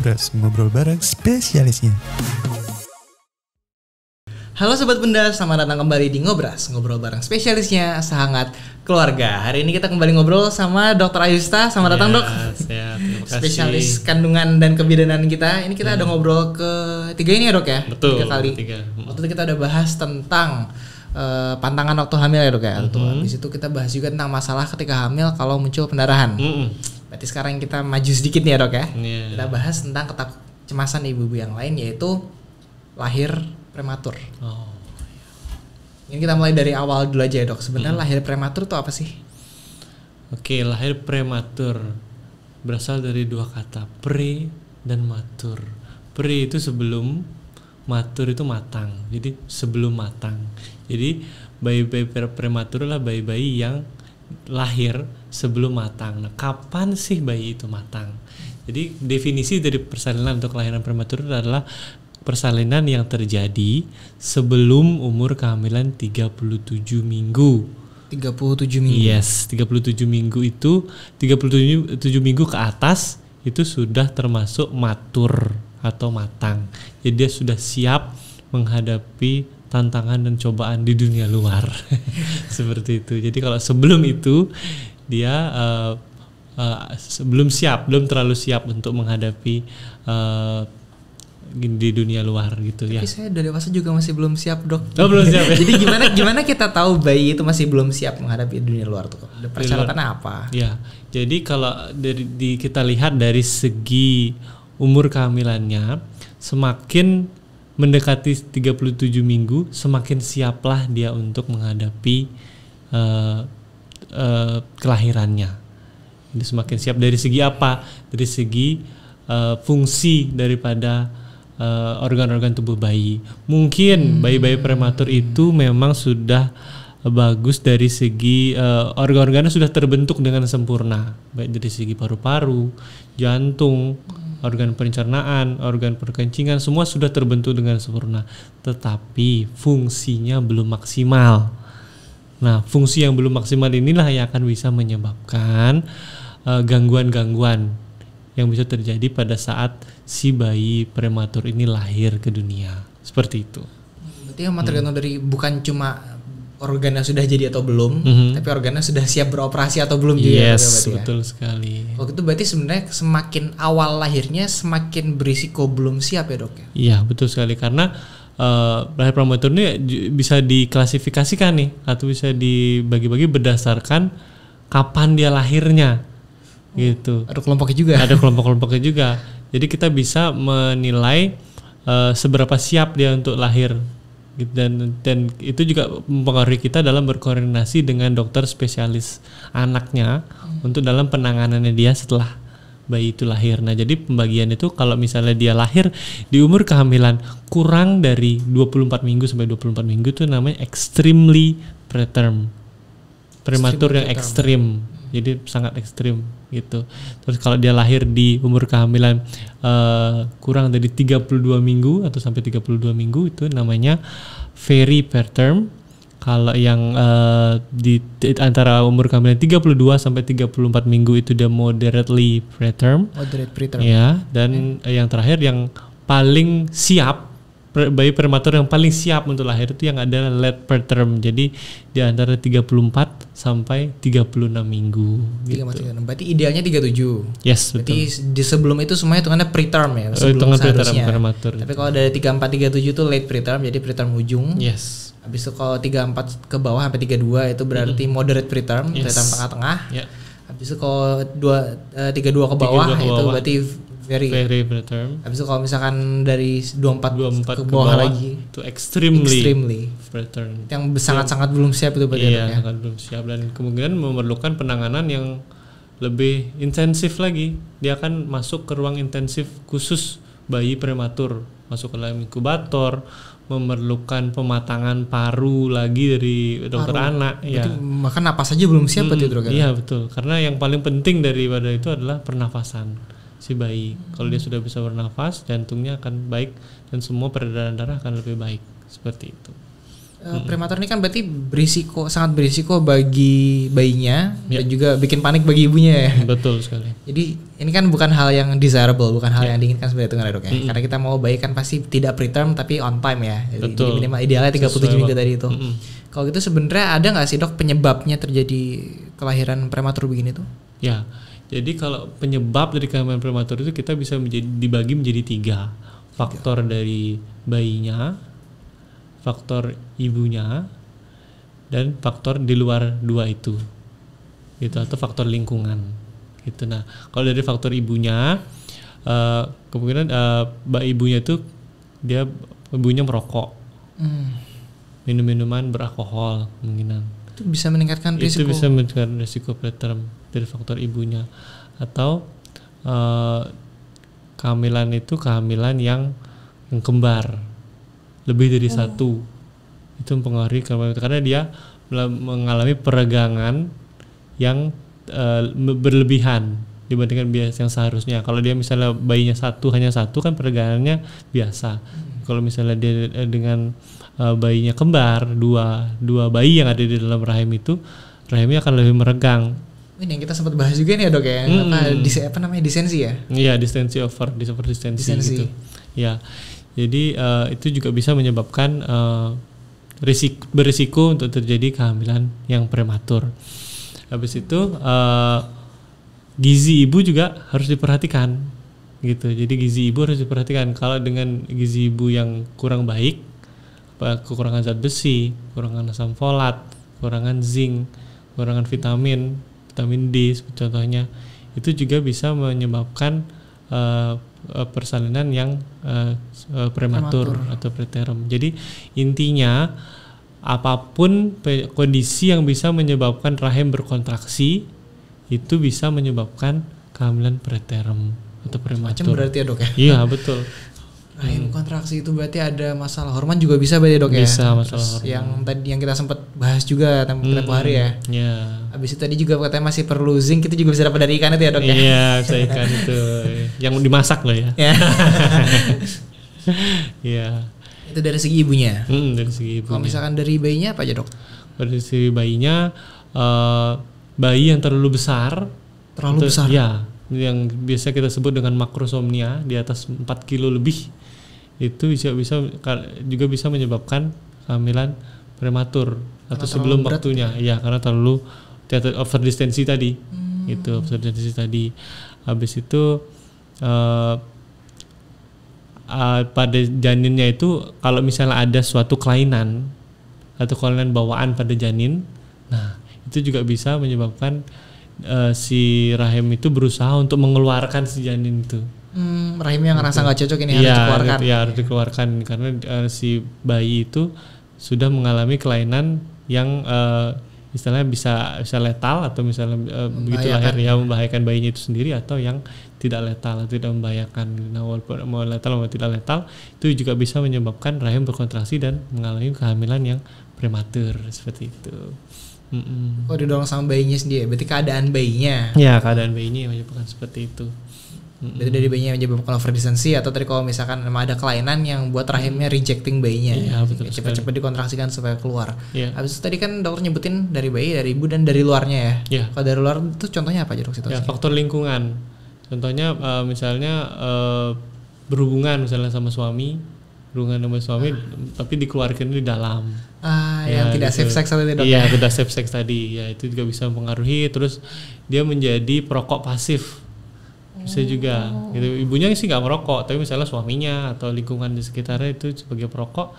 Ngobras, ngobrol bareng spesialisnya. Halo Sobat Bunda, selamat datang kembali di Ngobras, ngobrol bareng spesialisnya sehangat keluarga. Hari ini kita kembali ngobrol sama Dr. Ayusta. Selamat datang, Dok. Siap, terima kasih. Spesialis kandungan dan kebidanan kita. Ini kita ada ngobrol ketiga ini ya, Dok ya? Betul, 3 kali. Waktu itu kita udah bahas tentang pantangan waktu hamil ya, Dok ya. Habis itu kita bahas juga tentang masalah ketika hamil kalau muncul pendarahan. Berarti sekarang kita maju sedikit nih ya, Dok ya. Kita bahas tentang kecemasan ibu-ibu yang lain, yaitu lahir prematur. Ini kita mulai dari awal dulu aja ya, Dok. Sebenarnya lahir prematur itu apa sih? Oke, lahir prematur berasal dari dua kata, pre dan matur. Pre itu sebelum, matur itu matang. Jadi sebelum matang. Jadi bayi-bayi prematur adalah bayi-bayi yang lahir sebelum matang. Nah, kapan sih bayi itu matang? Jadi definisi dari persalinan untuk kelahiran prematur adalah persalinan yang terjadi sebelum umur kehamilan 37 minggu. 37 minggu. Yes, 37 minggu itu 37 minggu ke atas itu sudah termasuk matur atau matang. Jadi dia sudah siap menghadapi tantangan dan cobaan di dunia luar. Seperti itu. Jadi kalau sebelum itu dia belum terlalu siap untuk menghadapi di dunia luar gitu. Tapi ya. saya udah dewasa juga masih belum siap, Dok. Oh, belum siap ya? Jadi gimana kita tahu bayi itu masih belum siap menghadapi dunia luar tuh? Persyaratannya apa? Ya, jadi kalau kita lihat dari segi umur kehamilannya, semakin mendekati 37 minggu, semakin siaplah dia untuk menghadapi kelahirannya. Jadi semakin siap dari segi apa? Dari segi fungsi daripada organ-organ tubuh bayi. Mungkin bayi-bayi prematur itu memang sudah bagus dari segi organ-organnya sudah terbentuk dengan sempurna, baik dari segi paru-paru, jantung, organ pencernaan, organ perkencingan, semua sudah terbentuk dengan sempurna. Tetapi fungsinya belum maksimal. Nah, fungsi yang belum maksimal inilah yang akan bisa menyebabkan gangguan-gangguan yang bisa terjadi pada saat si bayi prematur ini lahir ke dunia. Seperti itu. Berarti memang tergantung dari bukan cuma organnya sudah jadi atau belum, tapi organnya sudah siap beroperasi atau belum juga. Yes, betul sekali. Waktu itu berarti sebenarnya semakin awal lahirnya semakin berisiko belum siap ya, Dok ya? Iya, betul sekali, karena lahir prematur ini bisa diklasifikasikan nih atau bisa dibagi-bagi berdasarkan kapan dia lahirnya. Gitu. Ada kelompoknya juga. Ada kelompok-kelompoknya juga. Jadi kita bisa menilai seberapa siap dia untuk lahir. Dan itu juga mempengaruhi kita dalam berkoordinasi dengan dokter spesialis anaknya untuk dalam penanganannya dia setelah bayi itu lahir. Nah, jadi pembagian itu kalau misalnya dia lahir di umur kehamilan kurang dari 24 minggu sampai 24 minggu itu namanya extremely preterm. Prematur yang ekstrim. Jadi sangat ekstrim gitu. Terus kalau dia lahir di umur kehamilan kurang dari 32 minggu atau sampai 32 minggu itu namanya very preterm. Kalau yang di antara umur kehamilan 32 sampai 34 minggu itu dia moderately preterm. Moderate preterm. Ya, dan yang terakhir yang paling siap, bayi prematur yang paling siap untuk lahir itu yang adalah late preterm. Jadi di antara 34 sampai 36 minggu gitu. Berarti idealnya 37. Yes, berarti betul. di sebelum itu semuanya hitungannya preterm ya, Hitungan seharusnya. prematur. Tapi kalau dari 34 37 itu late preterm, jadi preterm ujung. Yes. Habis itu kalau 34 ke bawah sampai 32 itu berarti moderate preterm, preterm tengah-tengah. Yeah. Habis itu kalau 32 ke bawah itu berarti very preterm. Habis itu kalau misalkan dari 24 ke bawah lagi itu extremely preterm. Yang sangat-sangat belum siap itu berarti. Iya, sangat belum siap dan kemungkinan memerlukan penanganan yang lebih intensif lagi. Dia akan masuk ke ruang intensif khusus bayi prematur, masuk ke dalam inkubator, memerlukan pematangan paru lagi dari dokter anak. Ya. Maka napas saja belum siap berarti, Dok. Iya, betul. Karena yang paling penting daripada itu adalah pernafasan si bayi. Kalau dia sudah bisa bernafas, jantungnya akan baik dan semua peredaran darah akan lebih baik. Seperti itu. Prematur ini kan berarti sangat berisiko bagi bayinya dan juga bikin panik bagi ibunya ya. Betul sekali. Jadi ini kan bukan hal yang desirable, bukan hal yang diinginkan sebenarnya itu kan ya dok ya. Karena kita mau bayi kan pasti tidak preterm tapi on time ya. Jadi minimal idealnya 37 minggu tadi itu. Kalau gitu sebenarnya ada nggak sih dok penyebabnya terjadi kelahiran prematur begini tuh? Ya, jadi kalau penyebab dari kehamilan prematur itu kita bisa dibagi menjadi 3 faktor dari bayinya, faktor ibunya, dan faktor di luar 2 itu, gitu, atau faktor lingkungan, gitu. Nah, kalau dari faktor ibunya, kemungkinan ibunya itu ibunya merokok, minum-minuman beralkohol, kemungkinan. Itu bisa meningkatkan risiko. Itu bisa meningkatkan risiko preterm dari faktor ibunya, atau kehamilan yang kembar. Lebih dari satu itu mempengaruhi karena dia mengalami peregangan yang berlebihan dibandingkan biasa yang seharusnya. Kalau dia misalnya bayinya hanya satu kan peregangannya biasa. Kalau misalnya dia dengan bayinya kembar, dua bayi yang ada di dalam rahim itu, rahimnya akan lebih meregang. Ini yang kita sempat bahas juga nih ya dok ya, apa namanya distensi ya? Iya, distensi gitu. Ya. Jadi itu juga bisa menyebabkan berisiko untuk terjadi kehamilan yang prematur. Habis itu gizi ibu juga harus diperhatikan, gitu. Jadi gizi ibu harus diperhatikan. Kalau dengan gizi ibu yang kurang baik, kekurangan zat besi, kekurangan asam folat, kekurangan zinc, kekurangan vitamin D contohnya, itu juga bisa menyebabkan persalinan yang prematur atau preterm. Jadi intinya apapun kondisi yang bisa menyebabkan rahim berkontraksi itu bisa menyebabkan kehamilan preterm atau prematur. Macam berarti ya dok ya? Iya betul. Rahim kontraksi itu berarti ada masalah hormon juga bisa berarti dok ya? Bisa masalah hormon. Yang tadi yang kita sempat bahas juga tempo hari ya. Iya. Habis itu tadi juga katanya masih perlu zinc, kita juga bisa dapat dari ikan itu ya dok ya? Iya, bisa ikan itu yang dimasak loh ya. Iya. Itu dari segi ibunya. Dari segi ibunya. Kalau misalkan dari bayinya apa aja dok? Dari segi bayinya, bayi yang terlalu besar. Besar? Ya, yang biasa kita sebut dengan makrosomnia, di atas 4 kilo lebih, itu juga bisa menyebabkan kehamilan prematur atau sebelum waktunya. Ya, karena terlalu overdistensi tadi. Itu overdistensi tadi. Habis itu pada janinnya itu kalau misalnya ada suatu kelainan atau kelainan bawaan pada janin, nah itu juga bisa menyebabkan si rahim itu berusaha untuk mengeluarkan si janin itu. Rahimnya ngerasa nggak cocok ini harus dikeluarkan. Iya, harus dikeluarkan karena si bayi itu sudah mengalami kelainan yang istilahnya bisa letal atau misalnya begitu lahir ya membahayakan bayinya itu sendiri, atau yang tidak letal atau tidak membahayakan. Nah, walaupun mau letal atau tidak letal itu juga bisa menyebabkan rahim berkontraksi dan mengalami kehamilan yang prematur seperti itu. Oh, didorong sama bayinya sendiri, berarti keadaan bayinya. Ya, keadaan bayinya menyebabkan seperti itu. Berarti dari bayinya menyebabkan overdistensi, atau tadi kalau misalkan memang ada kelainan yang buat rahimnya rejecting bayinya, cepat-cepat dikontraksikan supaya keluar. Habis itu tadi kan dokter nyebutin dari bayi, dari ibu, dan dari luarnya ya. Kalau dari luar itu contohnya apa aja dok situasinya? Ya, faktor lingkungan. Contohnya misalnya berhubungan misalnya sama suami, tapi dikeluarkan di dalam. Yang tidak safe sex tadi dok. Iya, tidak safe sex tadi. Ya, itu juga bisa mempengaruhi. Terus dia menjadi perokok pasif. Bisa juga gitu. Ibunya sih nggak merokok, tapi misalnya suaminya atau lingkungan di sekitarnya itu sebagai perokok,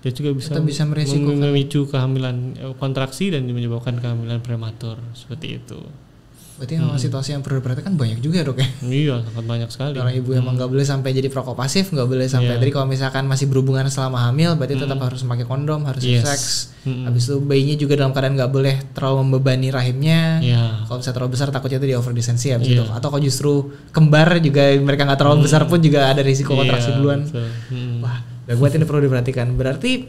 dia juga bisa memicu kehamilan kontraksi dan menyebabkan kehamilan prematur seperti itu. Berarti memang situasi yang perlu diperhatikan banyak juga ya dok ya? Iya, sangat banyak sekali. Kalau ibu emang nggak boleh sampai jadi perokok pasif, nggak boleh sampai. Jadi kalau misalkan masih berhubungan selama hamil, berarti tetap harus memakai kondom, harus seks. Habis itu bayinya juga dalam keadaan nggak boleh terlalu membebani rahimnya. Kalau bisa terlalu besar takutnya itu di overdistensi habis itu. Atau kalau justru kembar juga mereka nggak terlalu besar pun juga ada risiko kontraksi duluan. Wah, buat ini perlu diperhatikan. Berarti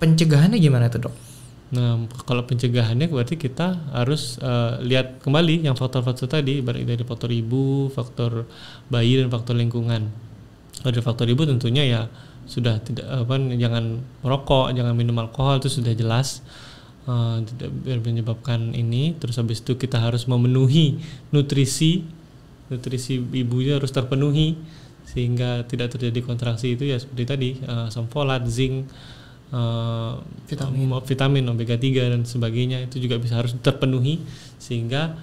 pencegahannya gimana tuh dok? Nah, kalau pencegahannya berarti kita harus lihat kembali yang faktor-faktor tadi, dari faktor ibu, faktor bayi, dan faktor lingkungan. Kalau dari faktor ibu tentunya ya sudah tidak jangan merokok, jangan minum alkohol, itu sudah jelas tidak menyebabkan ini. Terus habis itu kita harus memenuhi nutrisi ibunya harus terpenuhi sehingga tidak terjadi kontraksi. Itu ya seperti tadi asam folat, zinc, vitamin omega 3 dan sebagainya itu juga harus terpenuhi sehingga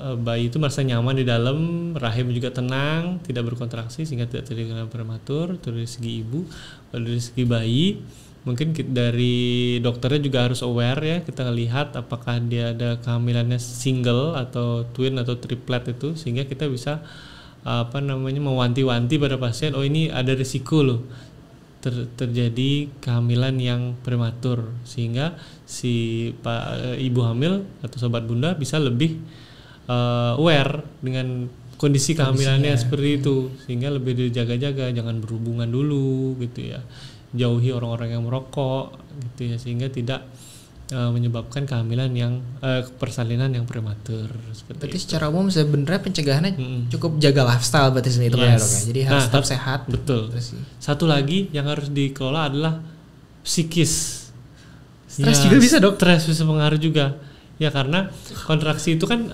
bayi itu merasa nyaman di dalam, rahim juga tenang, tidak berkontraksi sehingga tidak terjadi kehamilan prematur. Itu dari segi ibu. Kalau dari segi bayi, mungkin dari dokternya juga harus aware ya, kita lihat apakah dia ada kehamilannya single atau twin atau triplet itu, sehingga kita bisa mewanti-wanti pada pasien, oh ini ada risiko loh terjadi kehamilan yang prematur, sehingga si ibu hamil atau sobat bunda bisa lebih aware dengan kondisi kehamilannya seperti itu, sehingga lebih dijaga-jaga, jangan berhubungan dulu gitu ya, jauhi orang-orang yang merokok gitu ya, sehingga tidak menyebabkan kehamilan yang persalinan yang prematur. Berarti secara umum sebenarnya pencegahannya cukup jaga lifestyle berarti itu kan ya dok ya, jadi harus tetap sehat. Betul. Satu lagi yang harus dikelola adalah psikis. Stres juga bisa dok. Stres bisa pengaruh juga. Ya karena kontraksi itu kan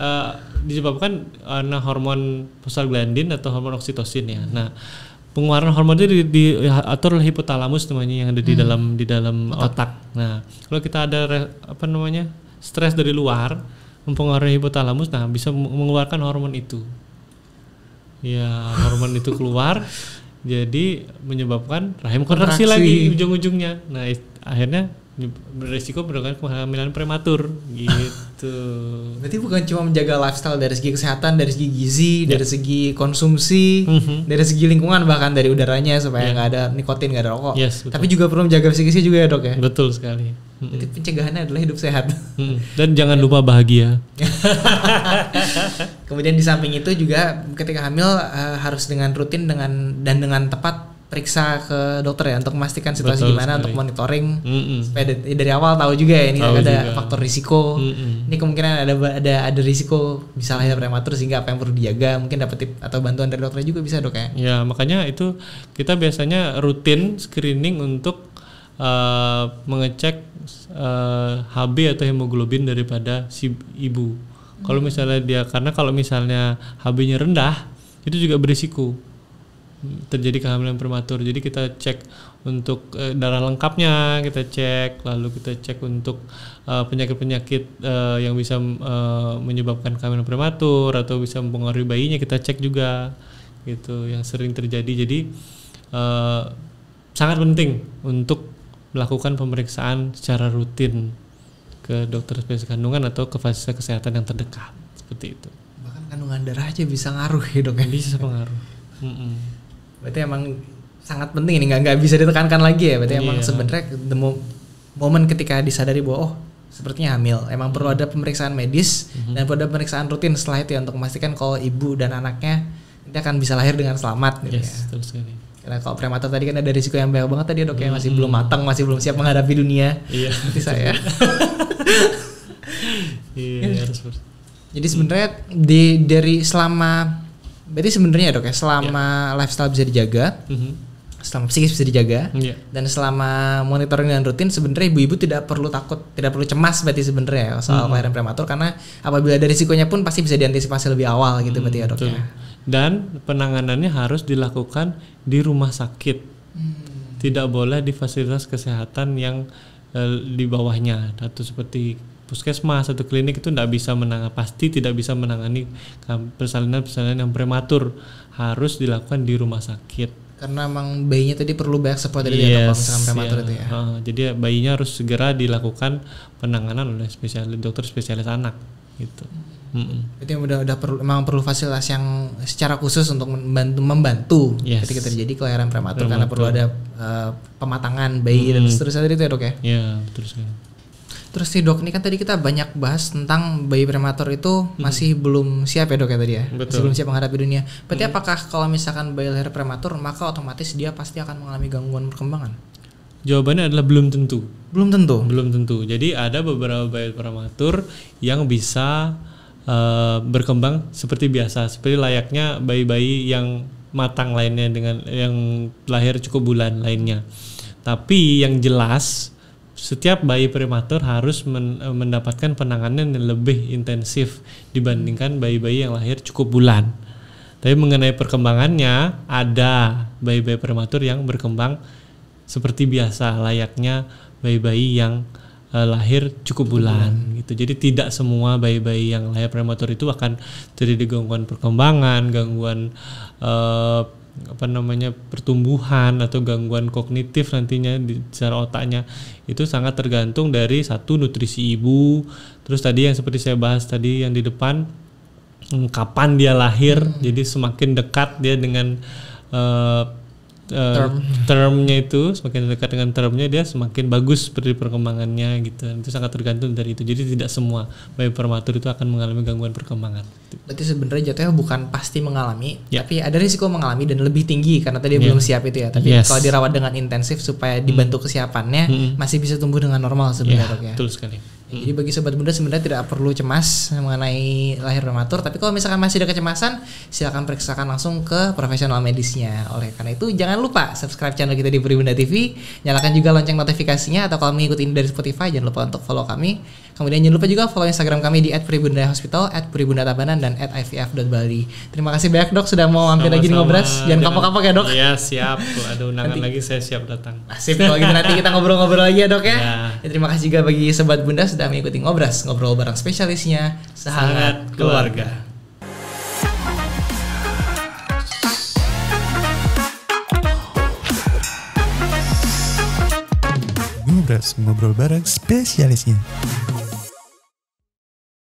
disebabkan karena hormon prostaglandin atau hormon oksitosin ya. Nah, pengeluaran hormon itu diatur oleh hipotalamus namanya yang ada di dalam otak. Nah, kalau kita ada stres dari luar mempengaruhi hipotalamus, nah bisa mengeluarkan hormon itu. Ya, hormon itu keluar jadi menyebabkan rahim kontraksi lagi ujung-ujungnya. Nah, akhirnya beresiko menyebabkan kehamilan prematur gitu. Berarti bukan cuma menjaga lifestyle dari segi kesehatan, dari segi gizi, dari segi konsumsi, dari segi lingkungan, bahkan dari udaranya supaya nggak ada nikotin, nggak ada rokok. Tapi juga perlu menjaga psikisnya juga ya dok ya. Betul sekali. Jadi pencegahannya adalah hidup sehat. Dan jangan lupa bahagia. Kemudian di samping itu juga ketika hamil harus dengan rutin dengan tepat periksa ke dokter ya untuk memastikan situasi gimana, untuk monitoring supaya dari awal tahu juga ya ini ada faktor risiko. Ini kemungkinan ada risiko bisa lahir prematur, sehingga apa yang perlu dijaga, mungkin dapat tip atau bantuan dari dokter juga bisa dok ya. Ya makanya itu kita biasanya rutin screening untuk mengecek HB atau hemoglobin daripada si ibu. Kalau misalnya karena kalau misalnya HB-nya rendah itu juga berisiko terjadi kehamilan prematur. Jadi kita cek untuk darah lengkapnya, kita cek, lalu kita cek untuk penyakit-penyakit yang bisa menyebabkan kehamilan prematur atau bisa mempengaruhi bayinya, kita cek juga gitu, yang sering terjadi. Jadi sangat penting untuk melakukan pemeriksaan secara rutin ke dokter spesialis kandungan atau ke fasilitas kesehatan yang terdekat seperti itu. Bahkan kandungan darah aja bisa ngaruh ya dok ya. Bisa pengaruh. Berarti emang sangat penting ini, nggak bisa ditekankan lagi ya. Berarti emang sebenarnya momen ketika disadari bahwa oh sepertinya hamil, emang perlu ada pemeriksaan medis dan perlu ada pemeriksaan rutin setelah itu ya, untuk memastikan kalau ibu dan anaknya nanti akan bisa lahir dengan selamat gitu ya. Betul sekali. Karena kalau prematur tadi kan ada risiko yang banyak banget tadi ya dok ya, masih belum matang, masih belum siap menghadapi dunia. Seperti saya. Jadi sebenarnya dari selama berarti sebenarnya dok ya, selama lifestyle bisa dijaga, selama psikis bisa dijaga, dan selama monitoring dan rutin, sebenarnya ibu-ibu tidak perlu takut, tidak perlu cemas berarti sebenarnya ya, soal kelahiran prematur, karena apabila ada risikonya pun pasti bisa diantisipasi lebih awal gitu berarti ya dok ya. Dan penanganannya harus dilakukan di rumah sakit, tidak boleh di fasilitas kesehatan yang di bawahnya, atau seperti puskesmas atau klinik itu pasti tidak bisa menangani persalinan yang prematur, harus dilakukan di rumah sakit. Karena emang bayinya tadi perlu banyak support dari kalau misalkan prematur itu ya. Jadi bayinya harus segera dilakukan penanganan oleh dokter spesialis anak gitu. Itu udah perlu fasilitas yang secara khusus untuk membantu ketika terjadi kelahiran prematur. Karena perlu ada pematangan bayi dan seterusnya tadi itu ya dok ya. Iya betul sekali. Terus sih dok, ini kan tadi kita banyak bahas tentang bayi prematur itu masih belum siap ya dok ya tadi ya. Masih belum siap menghadapi dunia. Berarti apakah kalau misalkan bayi lahir prematur maka otomatis dia pasti akan mengalami gangguan perkembangan? Jawabannya adalah belum tentu. Belum tentu? Belum tentu. Jadi ada beberapa bayi prematur yang bisa berkembang seperti biasa, seperti layaknya bayi-bayi yang matang lainnya dengan yang lahir cukup bulan lainnya. Tapi yang jelas setiap bayi prematur harus mendapatkan penanganan yang lebih intensif dibandingkan bayi-bayi yang lahir cukup bulan. Tapi mengenai perkembangannya, ada bayi-bayi prematur yang berkembang seperti biasa layaknya bayi-bayi yang lahir cukup bulan gitu. Jadi tidak semua bayi-bayi yang lahir prematur itu akan terjadi gangguan perkembangan, gangguan pertumbuhan atau gangguan kognitif nantinya di secara otaknya. Itu sangat tergantung dari satu nutrisi ibu, terus tadi yang seperti saya bahas tadi yang di depan, kapan dia lahir. Jadi semakin dekat dia dengan termnya itu, semakin dekat dengan termnya dia semakin bagus seperti perkembangannya gitu. Itu sangat tergantung dari itu. Jadi tidak semua bayi prematur itu akan mengalami gangguan perkembangan. Berarti sebenarnya jatuhnya bukan pasti mengalami, tapi ada risiko mengalami dan lebih tinggi karena tadi belum siap itu ya. Tapi kalau dirawat dengan intensif supaya dibantu kesiapannya, masih bisa tumbuh dengan normal sebenarnya, Dok ya. Betul sekali. Jadi bagi sobat bunda sebenarnya tidak perlu cemas mengenai lahir prematur, tapi kalau misalkan masih ada kecemasan, silakan periksakan langsung ke profesional medisnya. Oleh karena itu jangan lupa subscribe channel kita di Puri Bunda TV, nyalakan juga lonceng notifikasinya, atau kalau mengikuti ini dari Spotify jangan lupa untuk follow kami. Kemudian jangan lupa juga follow Instagram kami di @puribundahospital, @puribundatabanan, dan @ivf.bali. Terima kasih banyak, Dok, sudah mau mampir lagi ngobras. Jangan kapok-kapok ya, Dok. Iya, siap. Kalau ada undangan lagi saya siap datang. Asik, kalau gitu nanti kita ngobrol-ngobrol lagi ya, Dok ya. Terima kasih juga bagi sobat bunda sudah mengikuti ngobras, ngobrol bareng spesialisnya Sehangat Keluarga. Ngobras, ngobrol bareng spesialisnya.